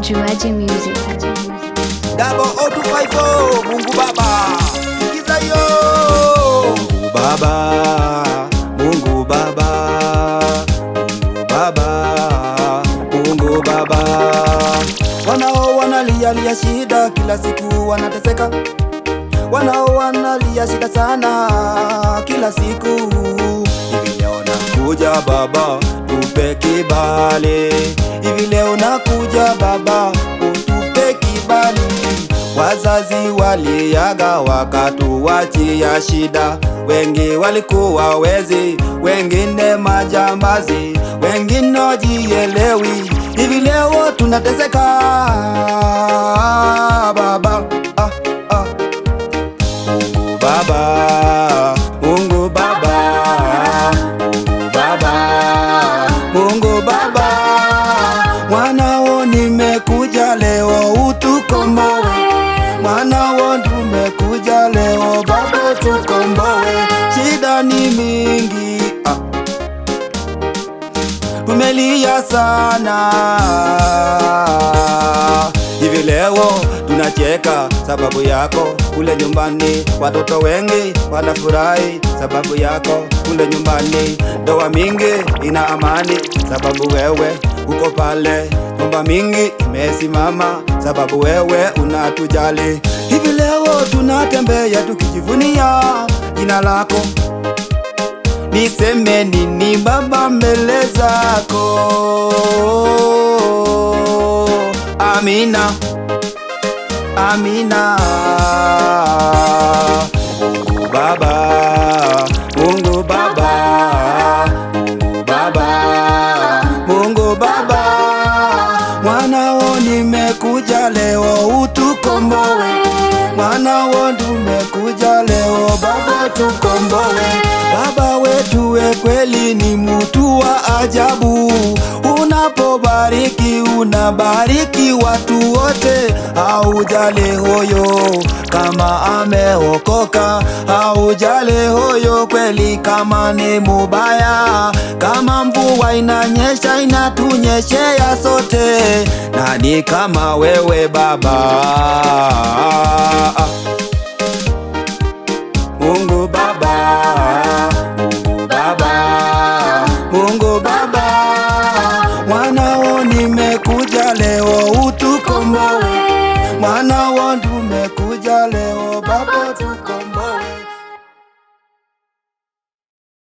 Juaji Music. Double 0254 Mungu Baba, sikiza yo. Mungu Baba, Mungu Baba, Mungu Baba, Mungu Baba. Wanao wanalia shida, kila siku wanateseka. Wanao wanalia shida sana, kila siku. Hivi leo nakuja Baba, tupe kibali. Hivi leo nakuja Baba, utupe kibali. Wazazi waliaga wakatuachia shida. Wengi walikuwa wezi, wengine majambazi, wengine wajielewi. Hivi leo tunateseka Baba. Mungu Baba, Mungu Baba, Mungu Baba, Mungu Baba. Mwanao nimekuja leo utukomboe. Mwanao tumekuja leo Baba tukomboe. Shida ni mingi, umelia sana. Hivi leo tunacheka sababu yako. Kule nyumbani watoto wengi wanafurahi sababu yako. Kule nyumbani ndoa mingi ina amani sababu wewe uko pale. Nyumba mingi imesimama sababu wewe unatujali. Hivi leo tunatembea tukijivunia jina lako. Niseme nini Baba mbele zako? Amina, amina. Mungu Baba, Mungu Baba, Mungu Baba, Mungu Baba. Mwanao nimekuja leo utukomboe. Mwanao tumekuja leo Baba tukomboe. Baba wetu we kweli ni mtu wa ajabu. Unapobariki unabariki watu wote. Haujali hoyo kama ameokoka. Haujali hoyo kweli kama ni mubaya. Kama mvua inanyesha inatunyeshea sote. Nani kama wewe Baba?